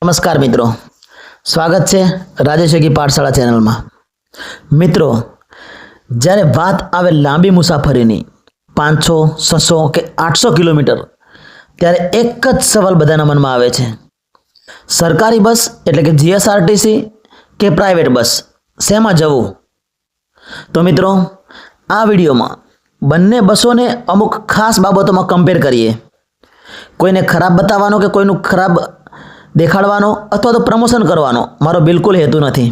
નમસ્કાર મિત્રો, સ્વાગત છે રાજેશ યોગી પાઠશાળા ચેનલમાં। મિત્રો, જ્યારે વાત આવે લાંબી મુસાફરીની 500, 600 કે 800 કિલોમીટર, ત્યારે એક જ સવાલ બધાના મનમાં આવે છે, સરકારી બસ એટલે કે જીએસઆરટીસી કે પ્રાઇવેટ બસ, શેમાં જવું? તો મિત્રો, આ વિડીયોમાં બંને બસોને અમુક ખાસ બાબતોમાં કમ્પેર કરીએ। કોઈને ખરાબ બતાવવાનો કે કોઈનું ખરાબ દેખાડવાનો અથવા તો પ્રમોશન કરવાનો મારો બિલકુલ હેતુ નથી।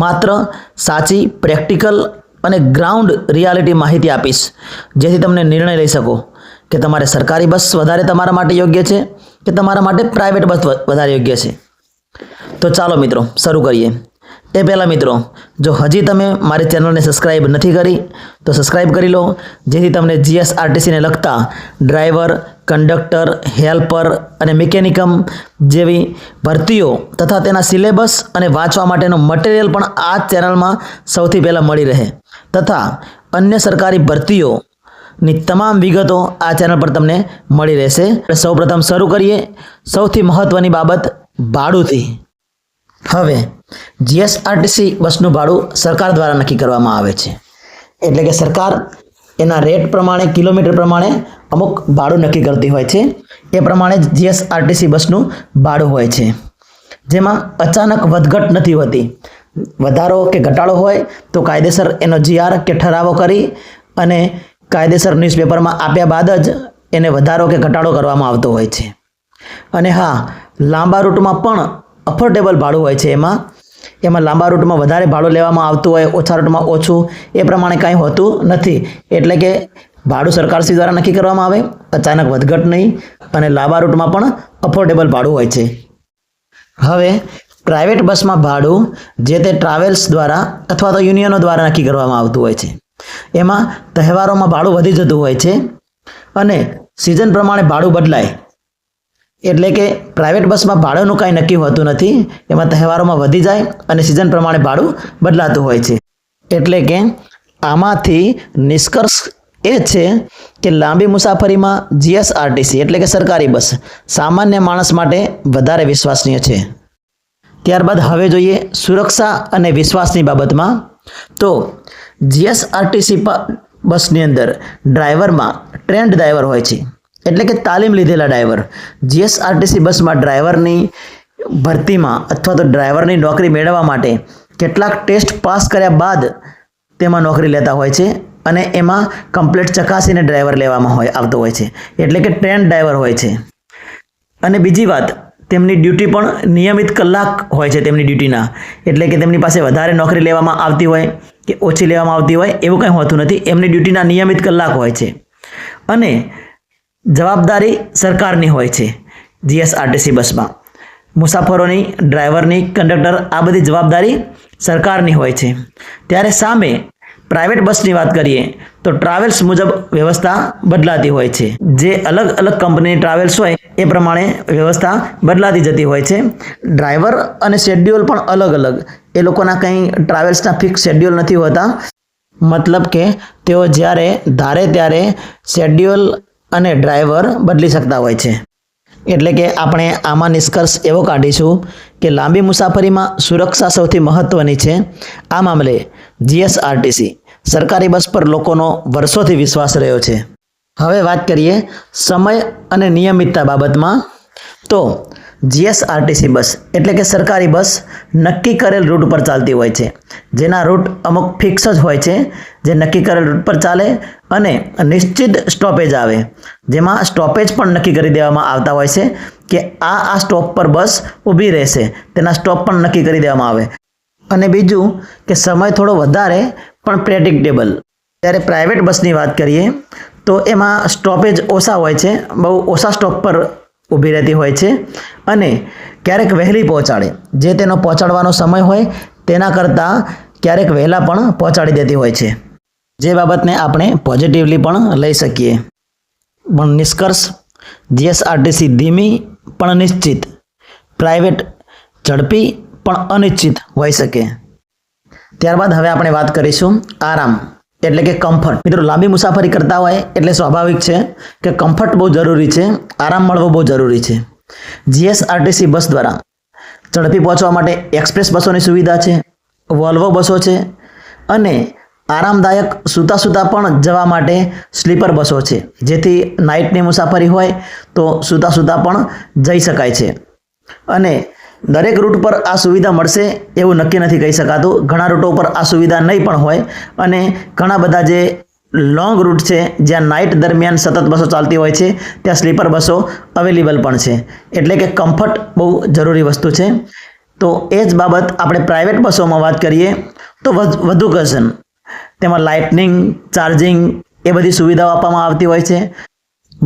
માત્ર સાચી પ્રેક્ટિકલ અને ગ્રાઉન્ડ રિયાલિટી માહિતી આપીશ, જેથી તમને નિર્ણય લઈ શકો કે તમારે સરકારી બસ વધારે તમારા માટે યોગ્ય છે કે તમારા માટે પ્રાઇવેટ બસ વધારે યોગ્ય છે। તો ચાલો મિત્રો શરૂ કરીએ। એ પહેલાં મિત્રો, જો હજી તમે મારી ચેનલને સબસ્ક્રાઈબ નથી કરી તો સબસ્ક્રાઈબ કરી લો, જેથી તમને જીએસઆરટીસીને લગતા ડ્રાઈવર, કંડક્ટર, હેલ્પર અને મિકેનિકમ જેવી ભરતીઓ તથા તેના સિલેબસ અને વાંચવા માટેનું મટીરિયલ પણ આ ચેનલમાં સૌથી પહેલાં મળી રહે, તથા અન્ય સરકારી ભરતીઓની તમામ વિગતો આ ચેનલ પર તમને મળી રહેશે। સૌપ્રથમ શરૂ કરીએ સૌથી મહત્ત્વની બાબત ભાડુંથી। હવે જીએસઆરટીસી બસનું ભાડું સરકાર દ્વારા નક્કી કરવામાં આવે છે, એટલે કે સરકાર એના રેટ પ્રમાણે, કિલોમીટર પ્રમાણે અમુક ભાડું નક્કી કરતી હોય છે। એ પ્રમાણે જીએસઆરટીસી બસનું ભાડું હોય છે, જેમાં અચાનક વધઘટ નથી હોતી। વધારો કે ઘટાડો હોય તો કાયદેસર એનો જીઆર કે ઠરાવો કરી અને કાયદેસર ન્યૂઝપેપરમાં આપ્યા બાદ જ એને વધારો કે ઘટાડો કરવામાં આવતો હોય છે। અને હા, લાંબા રૂટમાં પણ અફોર્ડેબલ ભાડું હોય છે। એમાં લાંબા રૂટમાં વધારે ભાડું લેવામાં આવતું હોય, ઓછા રૂટમાં ઓછું, એ પ્રમાણે કાંઈ હોતું નથી। એટલે કે ભાડું સરકારશ્રી દ્વારા નક્કી કરવામાં આવે, અચાનક વધઘટ નહીં, અને લાંબા રૂટમાં પણ અફોર્ડેબલ ભાડું હોય છે। હવે પ્રાઇવેટ બસમાં ભાડું જે તે ટ્રાવેલ્સ દ્વારા અથવા તો યુનિયનો દ્વારા નક્કી કરવામાં આવતું હોય છે। એમાં તહેવારોમાં ભાડું વધી જતું હોય છે અને સિઝન પ્રમાણે ભાડું બદલાય। એટલે કે પ્રાઇવેટ બસમાં ભાડુંનું કાંઈ નક્કી હોતું નથી, એમાં તહેવારોમાં વધી જાય અને સિઝન પ્રમાણે ભાડું બદલાતું હોય છે। એટલે કે આમાંથી નિષ્કર્ષ એ છે કે લાંબી મુસાફરીમાં જીએસઆરટીસી એટલે કે સરકારી બસ સામાન્ય માણસ માટે વધારે વિશ્વસનીય છે। ત્યારબાદ હવે જોઈએ સુરક્ષા અને વિશ્વાસની બાબતમાં। તો જીએસઆરટીસી બસની અંદર ડ્રાઈવરમાં ટ્રેન્ડ ડ્રાઈવર હોય છે, એટલે કે તાલીમ લીધેલા ડ્રાઈવર। જીએસઆરટીસી બસમાં ડ્રાઈવરની ભરતીમાં અથવા તો ડ્રાઈવરની નોકરી મેળવવા માટે કેટલાક ટેસ્ટ પાસ કર્યા બાદ તેમાં નોકરી લેતા હોય છે અને એમાં કમ્પ્લીટ ચકાસીને ડ્રાઈવર લેવામાં આવતો હોય છે, એટલે કે ટ્રેન્ડ ડ્રાઈવર હોય છે। અને બીજી વાત, તેમની ડ્યુટી પણ નિયમિત કલાક હોય છે તેમની ડ્યુટીના, એટલે કે તેમની પાસે વધારે નોકરી લેવામાં આવતી હોય કે ઓછી લેવામાં આવતી હોય એવું કંઈ હોતું નથી। એમની ડ્યુટીના નિયમિત કલાક હોય છે અને જવાબદારી સરકારની હોય છે। જીએસઆરટીસી બસમાં મુસાફરોની, ડ્રાઈવરની, કંડક્ટર આ બધી જવાબદારી સરકારની હોય છે। ત્યારે સામે પ્રાઇવેટ બસની વાત કરીએ તો ટ્રાવેલ્સ મુજબ વ્યવસ્થા બદલાતી હોય છે। જે અલગ અલગ કંપનીની ટ્રાવેલ્સ હોય એ પ્રમાણે વ્યવસ્થા બદલાતી જતી હોય છે। ડ્રાઈવર અને શેડ્યુલ પણ અલગ અલગ, એ લોકોના કંઈ ટ્રાવેલ્સના ફિક્સ શેડ્યુલ નથી હોતા, મતલબ કે તેઓ જ્યારે ધારે ત્યારે શેડ્યુલ અને ડ્રાઈવર બદલી શકતા હોય છે। એટલે કે આપણે આમાં નિષ્કર્ષ એવો કાઢીશું કે લાંબી મુસાફરીમાં સુરક્ષા સૌથી મહત્ત્વની છે। આ મામલે જીએસઆરટીસી સરકારી બસ પર લોકોનો વર્ષોથી વિશ્વાસ રહ્યો છે। હવે વાત કરીએ સમય અને નિયમિતતા બાબતમાં। તો જીએસઆરટીસી બસ એટલે કે સરકારી બસ નક્કી કરેલ રૂટ પર ચાલતી હોય છે, જેના રૂટ અમુક ફિક્સ જ હોય છે, જે નક્કી કરેલ રૂટ પર ચાલે અને નિશ્ચિત સ્ટોપેજ આવે, જેમાં સ્ટોપેજ પણ નક્કી કરી દેવામાં આવતા હોય છે કે આ સ્ટોપ પર બસ ઊભી રહેશે, તેના સ્ટોપ પણ નક્કી કરી દેવામાં આવે। અને બીજું કે સમય થોડો વધારે પણ પ્રેડિક્ટેબલ। ત્યારે પ્રાઇવેટ બસની વાત કરીએ તો એમાં સ્ટોપેજ ઓછા હોય છે, બહુ ઓછા સ્ટોપ પર ઊભી રહેતી હોય છે અને ક્યારેક વહેલી પહોંચાડે, જે તેનો પહોંચાડવાનો સમય હોય તેના કરતાં ક્યારેક વહેલા પણ પહોંચાડી દેતી હોય છે, જે બાબતને આપણે પોઝિટિવલી પણ લઈ શકીએ। પણ નિષ્કર્ષ, જીએસઆરટીસી ધીમી પણ નિશ્ચિત, પ્રાઇવેટ ઝડપી પણ અનિશ્ચિત હોઈ શકે। ત્યારબાદ હવે આપણે વાત કરીશું આરામ એટલે કે કમ્ફર્ટ। મિત્રો, લાંબી મુસાફરી કરતા હોય એટલે સ્વાભાવિક છે કે કમ્ફર્ટ બહુ જરૂરી છે, આરામ મળવો બહુ જરૂરી છે। જીએસઆરટીસી બસ દ્વારા ઝડપી પહોંચવા માટે એક્સપ્રેસ બસોની સુવિધા છે, વોલ્વો બસો છે અને આરામદાયક સૂતા પણ જવા માટે સ્લીપર બસો છે, જેથી નાઇટની મુસાફરી હોય તો સૂતા પણ જઈ શકાય છે. અને દરેક રૂટ પર આ સુવિધા મળશે એવું નક્કી નથી કહી શકાતું. ઘણા રૂટો પર આ સુવિધા નહીં પણ હોય અને ઘણા બધા જે લોંગ રૂટ છે જ્યાં નાઇટ દરમિયાન સતત બસો ચાલતી હોય છે ત્યાં સ્લીપર બસો અવેલેબલ પણ છે. એટલે કે કમ્ફર્ટ બહુ જરૂરી વસ્તુ છે. તો એ જ બાબત આપણે પ્રાઇવેટ બસોમાં વાત કરીએ તો વધુ કશન તેમાં લાઇટનિંગ, ચાર્જિંગ એ બધી સુવિધાઓ આપવામાં આવતી હોય છે.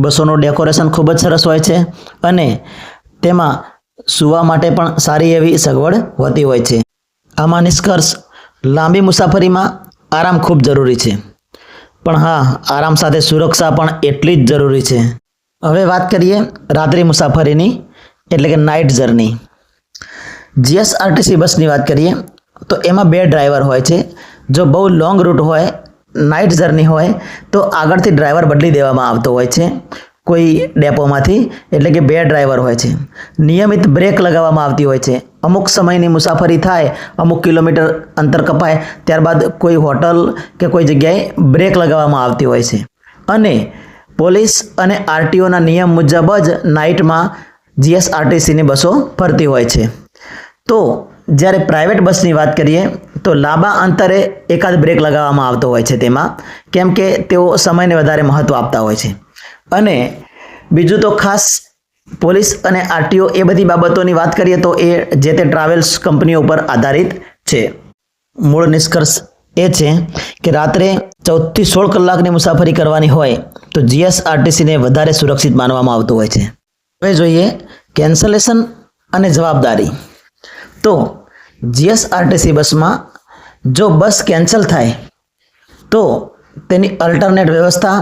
બસોનું ડેકોરેશન ખૂબ જ સરસ હોય છે અને તેમાં સૂવા માટે પણ સારી એવી સગવડ હોતી હોય છે. આમાં નિષ્કર્ષ, લાંબી મુસાફરીમાં આરામ ખૂબ જરૂરી છે, પણ હા, આરામ સાથે સુરક્ષા પણ એટલી જ જરૂરી છે. હવે વાત કરીએ રાત્રિ મુસાફરીની, એટલે કે નાઇટ જર્ની. જીએસઆરટીસી બસની વાત કરીએ તો એમાં 2 ડ્રાઈવર હોય છે. જો બહુ લોંગ રૂટ હોય, નાઇટ જર્ની હોય તો આગળથી ડ્રાઈવર બદલી દેવામાં આવતો હોય છે કોઈ ડેપોમાંથી, એટલે કે 2 ડ્રાઈવર હોય છે. નિયમિત બ્રેક લગાવવામાં આવતી હોય છે. અમુક સમયની મુસાફરી થાય, અમુક કિલોમીટર અંતર કપાય ત્યારબાદ કોઈ હોટલ કે કોઈ જગ્યાએ બ્રેક લગાવવામાં આવતી હોય છે. અને પોલીસ અને આરટીઓના નિયમ મુજબ જ નાઇટમાં જીએસઆરટીસીની બસો ફરતી હોય છે. તો જ્યારે પ્રાઇવેટ બસની વાત કરીએ તો લાંબા અંતરે એકાદ બ્રેક લગાવવામાં આવતો હોય છે તેમાં, કેમ કે તેઓ સમયને વધારે મહત્ત્વ આપતા હોય છે. અને બીજું તો ખાસ પોલીસ અને આરટીઓ એ બધી બાબતોની વાત કરીએ તો એ જે તે ટ્રાવેલ્સ કંપનીઓ પર આધારિત છે. મૂળ નિષ્કર્ષ એ છે કે રાત્રે 14 થી 16 કલાકની મુસાફરી કરવાની હોય તો જીએસઆરટીસીને વધારે સુરક્ષિત માનવામાં આવતું હોય છે. હવે જોઈએ કેન્સલેશન અને જવાબદારી. તો જીએસઆરટીસી બસમાં જો બસ કેન્સલ થાય તો તેની અલ્ટરનેટ વ્યવસ્થા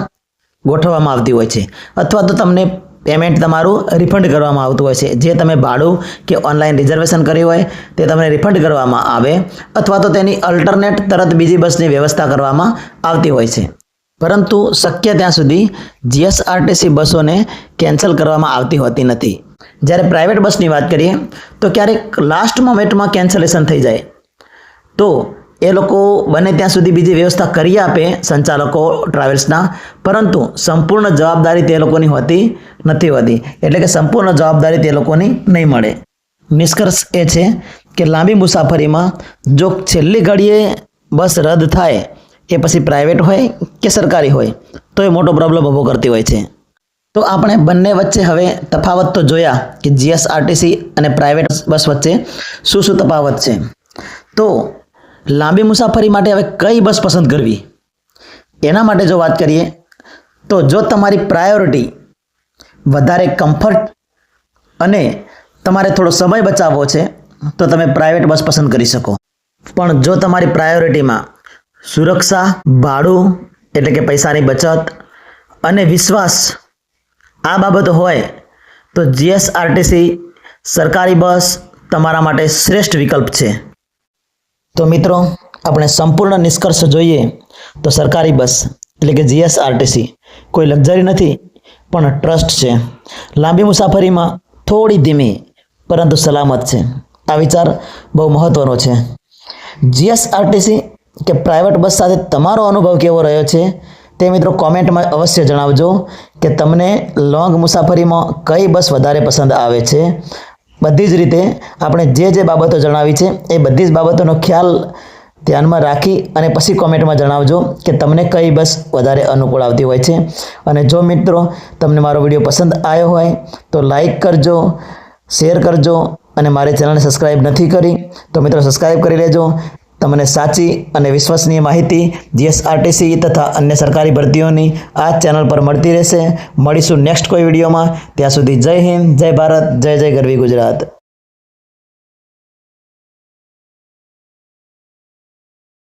ગોઠવવામાં આવતી હોય છે, અથવા તો તમને પેમેન્ટ તમારું રિફંડ કરવામાં આવતું હોય છે. જે તમે ભાડું કે ઓનલાઈન રિઝર્વેશન કર્યું હોય તે તમને રિફંડ કરવામાં આવે, અથવા તો તેની અલ્ટરનેટ તરત બીજી બસની વ્યવસ્થા કરવામાં આવતી હોય છે. પરંતુ શક્ય ત્યાં સુધી જીએસઆરટીસી બસોને કેન્સલ કરવામાં આવતી હોતી નથી. જ્યારે પ્રાઇવેટ બસની વાત કરીએ તો ક્યારેક લાસ્ટ મોમેન્ટમાં કેન્સલેશન થઈ જાય તો એ લોકો બને ત્યાં સુધી બીજી વ્યવસ્થા કરી આપે સંચાલકો ટ્રાવેલ્સના, પરંતુ સંપૂર્ણ જવાબદારી તે લોકોની નથી હોતી. એટલે કે સંપૂર્ણ જવાબદારી તે લોકોની નહીં મળે. નિષ્કર્ષ એ છે કે લાંબી મુસાફરીમાં જો છેલ્લી ઘડીએ બસ રદ થાય, એ પછી પ્રાઇવેટ હોય કે સરકારી હોય, તો એ મોટો પ્રોબ્લેમ ઊભો કરતી હોય છે. તો આપણે બંને વચ્ચે હવે તફાવત તો જોયા કે જીએસઆરટીસી અને પ્રાઇવેટ બસ વચ્ચે શું તફાવત છે. તો લાંબી મુસાફરી માટે હવે કઈ બસ પસંદ કરવી, એના માટે જો વાત કરીએ તો જો તમારી પ્રાયોરિટી વધારે કમ્ફર્ટ અને તમારે થોડો સમય બચાવવો છે તો તમે પ્રાઇવેટ બસ પસંદ કરી શકો. પણ જો તમારી પ્રાયોરિટીમાં સુરક્ષા, ભાડું એટલે કે પૈસાની બચત અને વિશ્વાસ આ બાબતો હોય તો જીએસઆરટીસી સરકારી બસ તમારા માટે શ્રેષ્ઠ વિકલ્પ છે. તો મિત્રો, આપણે સંપૂર્ણ નિષ્કર્ષ જોઈએ તો સરકારી બસ એટલે કે જીએસઆરટીસી કોઈ લક્ઝરી નથી પણ ટ્રસ્ટ છે. લાંબી મુસાફરીમાં થોડી ધીમી પરંતુ સલામત છે. આ વિચાર બહુ મહત્વનો છે. જીએસઆરટીસી કે પ્રાઇવેટ બસ સાથે તમારો અનુભવ કેવો રહ્યો છે તે મિત્રો કોમેન્ટમાં અવશ્ય જણાવજો કે તમને લોંગ મુસાફરીમાં કઈ બસ વધારે પસંદ આવે છે. બધી જ રીતે આપણે જે બાબતો જણાવી છે એ બધી જ બાબતોનો ખ્યાલ ધ્યાનમાં રાખી અને પછી કોમેન્ટમાં જણાવજો કે તમને કઈ બસ વધારે અનુકૂળ આવતી હોય છે. અને જો મિત્રો તમને મારો વિડીયો પસંદ આવ્યો હોય તો લાઈક કરજો, શેર કરજો અને મારી ચેનલને સબસ્ક્રાઈબ નથી કરી તો મિત્રો સબસ્ક્રાઈબ કરી લેજો. તમને સાચી અને વિશ્વસનીય માહિતી જીએસઆરટીસી તથા અન્ય સરકારી ભરતીઓની આ ચેનલ પર મળતી રહેશે. મળીશું નેક્સ્ટ કોઈ વિડીયોમાં. ત્યાં સુધી જય હિન્દ, જય ભારત, જય જય ગરવી ગુજરાત.